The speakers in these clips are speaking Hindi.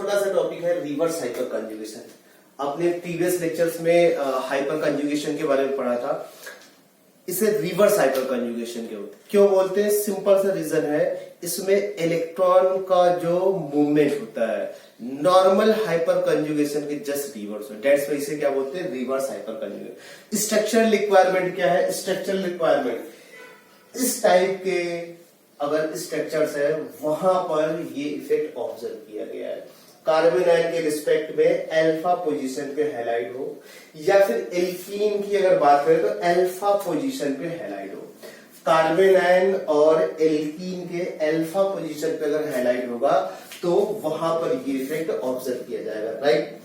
छोटा सा टॉपिक है रिवर्स हाइपर कंजुगेशन। आपने प्रीवियस लेक्चर्स में हाइपर कंजुगेशन के बारे में पढ़ा था। इसे रिवर्स हाइपर कंजुगेशन क्यों बोलते हैं? सिंपल सा रीजन है, इसमें इलेक्ट्रॉन का जो मूवमेंट होता है नॉर्मल हाइपर कंजुगेशन के जस्ट रिवर्स है। दैट्स व्हाई इसे क्या बोलते हैं? Reverse hyper conjugation. Structural requirement क्या है? स्ट्रक्चरल रिक्वायरमेंट इस टाइप के अगर स्ट्रक्चर्स है वहां पर ये इफेक्ट ऑब्जर्व किया गया है। कार्बन आयन के रिस्पेक्ट में अल्फा पोजीशन पे हैलाइड हो, या फिर एल्कीन की अगर बात करें तो अल्फा पोजीशन पे हैलाइड हो। कार्बन आयन और एल्कीन के अल्फा पोजीशन पे अगर हैलाइड होगा तो वहां पर ये इफेक्ट ऑब्जर्व किया जाएगा, राइट।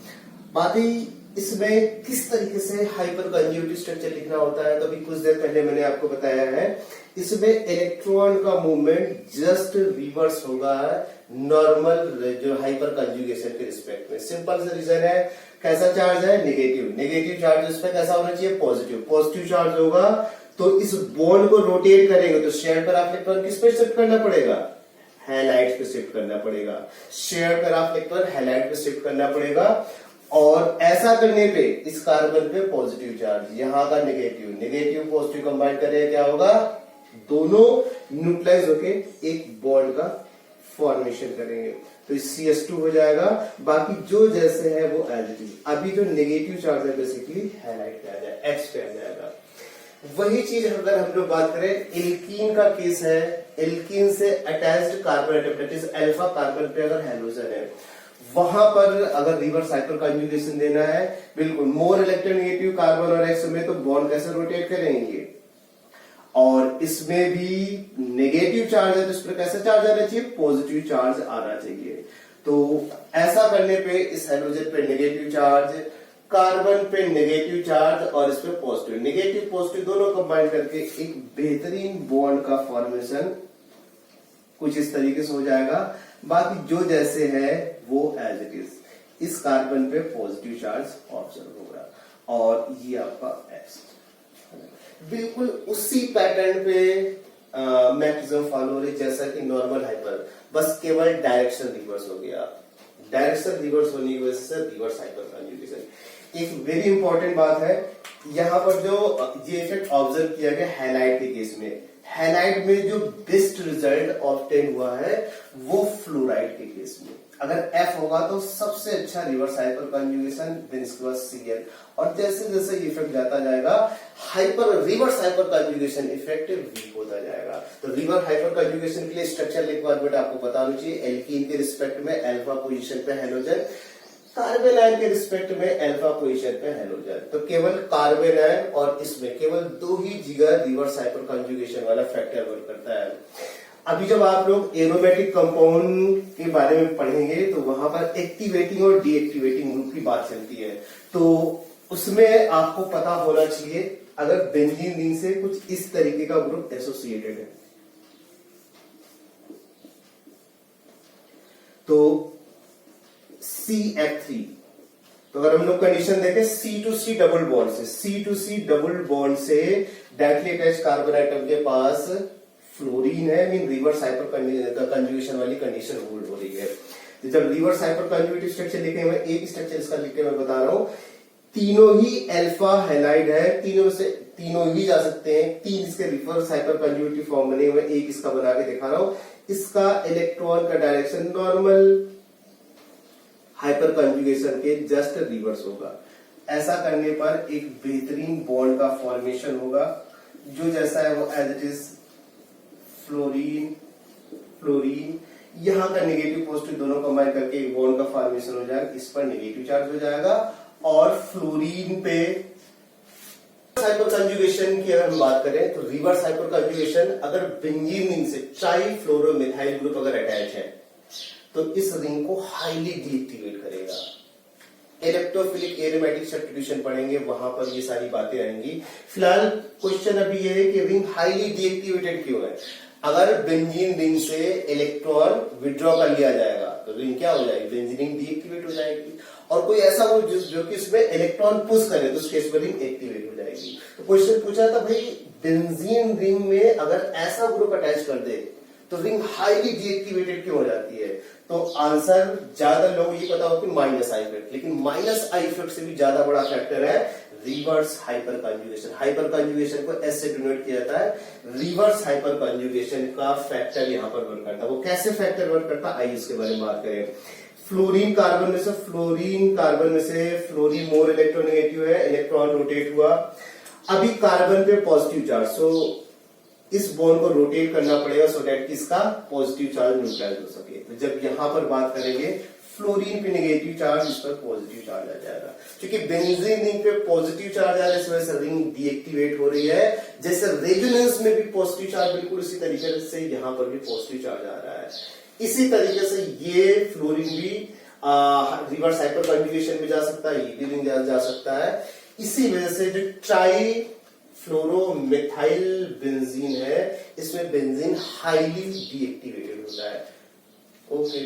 बाकी इसमें किस तरीके से हाइपर कंजुगेटिव स्ट्रक्चर लिखना होता है, तो अभी कुछ देर पहले मैंने आपको बताया है। इसमें इलेक्ट्रॉन का मूवमेंट जस्ट रिवर्स होगा नॉर्मल जो हाइपर कंजुगेशन के रिस्पेक्ट में। सिंपल सा रीजन है, कैसा चार्ज है? नेगेटिव। नेगेटिव चार्ज इस पे कैसा होना चाहिए? पॉजिटिव। पॉजिटिव चार्ज होगा तो इस बॉन्ड को रोटेट करेंगे तो शेयर पर आप इलेक्ट्रॉन किस पे शिफ्ट करना पड़ेगा? हैलाइड पे शिफ्ट करना पड़ेगा। शेयर पर आप इलेक्ट्रॉन हैलाइड पे शिफ्ट करना पड़ेगा। और ऐसा करने पे इस कार्बन पे पॉजिटिव चार्ज, यहां का नेगेटिव, नेगेटिव पॉजिटिव कंबाइन करें क्या होगा? दोनों न्यूट्रलाइज होके एक बॉन्ड का फॉर्मेशन करेंगे तो CH2 हो जाएगा। बाकी जो जैसे है वो एज इट इज। अभी जो नेगेटिव चार्ज है बेसिकली हैलाइड पे आ जाएगा, X पे आ जाएगा। वही चीज अगर हम लोग बात करें एल्कीन का केस है, एल्कीन से attached carbon atom that is alpha carbon पे अगर हैलोजन है, वहां पर अगर रिवर्स हाइपर कंजुगेशन देना है, बिल्कुल मोर इलेक्ट्रोनेगेटिव कार्बन और X में तो बॉन्ड कैसे रोटेट करेंगे, और इसमें भी नेगेटिव चार्ज है तो इस पर कैसा चार्ज आना चाहिए? पॉजिटिव चार्ज आना चाहिए। तो ऐसा करने पे इस हाइड्रोजन पे नेगेटिव चार्ज, कार्बन पे नेगेटिव चार्ज और इस पे पॉजिटिव, नेगेटिव पॉजिटिव दोनों कंबाइन करके एक बेहतरीन बॉन्ड का फॉर्मेशन कुछ इस तरीके से हो जाएगा। बाकी जो जैसे है वो एज इट इज। इस कार्बन पे पॉजिटिव चार्ज ऑब्जर्व होगा और ये आपका X बिल्कुल उसी पैटर्न पे मैक्सिमम फॉलो हो रही जैसा कि नॉर्मल हाइपर, बस केवल डायरेक्शन रिवर्स हो गया। डायरेक्शन रिवर्स होने की वजह से रिवर्स हाइपर कंजुगेशन। एक वेरी इंपॉर्टेंट बात है, यहां पर जो ये इफेक्ट ऑब्जर्व किया गया हैलाइड के केस में, हैलाइड में जो बेस्ट रिजल्ट ऑब्टेन हुआ है वो फ्लोराइड के केस में। अगर F होगा तो सबसे अच्छा रिवर्स हाइपर कंजुगेशन, देन इसके बाद Cl, और जैसे जैसे इफेक्ट जाता जाएगा reverse hyperconjugation effect weak होता जाएगा। तो रिवर्स हाइपर कंजुगेशन के लिए स्ट्रक्चर रिक्वायरमेंट आपको पता होनी चाहिए। एल्कीन के रिस्पेक्ट में अल्फा पोजीशन पे हैलोजन, कार्बन आयन के रिस्पेक्ट में अल्फा पोजीशन पे हैलोजन। तो केवल कार्बन आयन और इसमें केवल दो ही जगह रिवर्स हाइपर कंजुगेशन वाला फैक्टर वर्क करता है। अभी जब आप लोग एरोमेटिक कंपाउंड के बारे में पढ़ेंगे तो वहां पर एक्टिवेटिंग और डीएक्टिवेटिंग ग्रुप की बात चलती है, तो उसमें आपको पता होना चाहिए अगर बेंजीन रिंग से कुछ इस तरीके का ग्रुप एसोसिएटेड है तो CF3, तो अगर हम लोग कंडीशन देखें C2C डबल बॉन्ड से, C2C डबल बॉन्ड से डायरेक्टली अटैच कार्बन आइटम के पास फ्लोरीन है, मीन रिवर्स हाइपर कंजुगेशन वाली कंडीशन होल्ड हो रही है। तो जब रिवर्स हाइपर कंजुगेटिव स्ट्रक्चर लिखे, मैं एक स्ट्रक्चर इसका लिख के मैं बता रहा हूं, तीनों ही अल्फा हैलाइड है, तीनों से तीनों ही जा सकते हैं, तीन इसके रिवर्स हाइपर कंजुगेटिव फॉर्म बने हुए, एक इसका बना के दिखा रहा हूं। इसका इलेक्ट्रॉन का डायरेक्शन नॉर्मल हाइपर कंजुगेशन के जस्ट रिवर्स होगा। ऐसा करने पर एक बेहतरीन बॉन्ड का फॉर्मेशन होगा। जो जैसा है वो as it is fluorine, fluorine, यहां का नेगेटिव पॉजिटिव दोनों कंबाइन करके एक बॉन्ड का फॉर्मेशन हो जाएगा। इस पर नेगेटिव चार्ज हो जाएगा और फ्लोरीन पे हाइपर कंजुगेशन की अगर हम बात करें तो रिवर्स हाइपर कंजुगेशन अगर बेंजीन रिंग से ट्राइफ्लोरोमिथाइल ग्रुप अगर अटैच है तो इस रिंग को हाईली डीएक्टिवेट करेगा। इलेक्ट्रोफिलिक एरोमेटिक सब्स्टिट्यूशन पढ़ेंगे, वहां पर ये सारी बातें आएंगी। फिलहाल क्वेश्चन अभी ये है कि रिंग हाईली डीएक्टिवेटेड क्यों है। अगर बेंजीन रिंग से इलेक्ट्रॉन विड्रॉ कर लिया जाएगा तो रिंग क्या हो जाएगी? बेंजीन रिंग डीएक्टिवेट हो जाएगी। और कोई ऐसा ग्रुप जो कि इसमें इलेक्ट्रॉन पुश करे तो उस केस में रिंग एक्टिवेट हो जाएगी। तो क्वेश्चन पूछा था भाई बेंजीन रिंग में अगर ऐसा ग्रुप अटैच कर दे तो रिंग हाईली डीएक्टिवेटेड क्यों हो जाती है? तो आंसर ज्यादा लोग ये पता हो कि माइनस आई इफेक्ट, लेकिन माइनस आई इफेक्ट से भी ज्यादा बड़ा फैक्टर है reverse hyper conjugation. Hyper conjugation को एस से डिनोट किया जाता है, रिवर्स हाइपर कंजुगेशन का फैक्टर यहाँ पर वर्क करता है। वो कैसे फैक्टर वर्क करता है आइए इसके बारे में बात करें। फ्लोरीन कार्बन में से फ्लोरीन मोर इलेक्ट्रोनेगेटिव है, इलेक्ट्रॉन रोटेट हुआ, अभी कार्बन पे पॉजिटिव चार्ज, सो इस बॉन्ड को रोटेट करना पड़ेगा सो दैट कि इसका पॉजिटिव चार्ज न्यूट्रलाइज हो सके। तो जब यहां पर बात करेंगे फ्लोरीन पे नेगेटिव चार्ज, इस पर पॉजिटिव चार्ज आ जाएगा। क्योंकि बेंजीन रिंग पे पॉजिटिव चार्ज आ रहा है, इस वजह से रिंग डीएक्टिवेट हो रही है। जैसे रेजोनेंस में भी पॉजिटिव चार्ज, बिल्कुल इसी तरीके से यहाँ पर भी पॉजिटिव चार्ज आ रहा है। इसी तरीके से ये फ्लोरीन भी रिवर्स हाइपर कंजुगेशन में जा सकता है, ये भी रिंग जा सकता है। इसी वजह से जो ट्राई फ्लोरोमेथाइल बेंजीन है, इसमें बेंजीन हाईली डीएक्टिवेटेड होता है। ओके।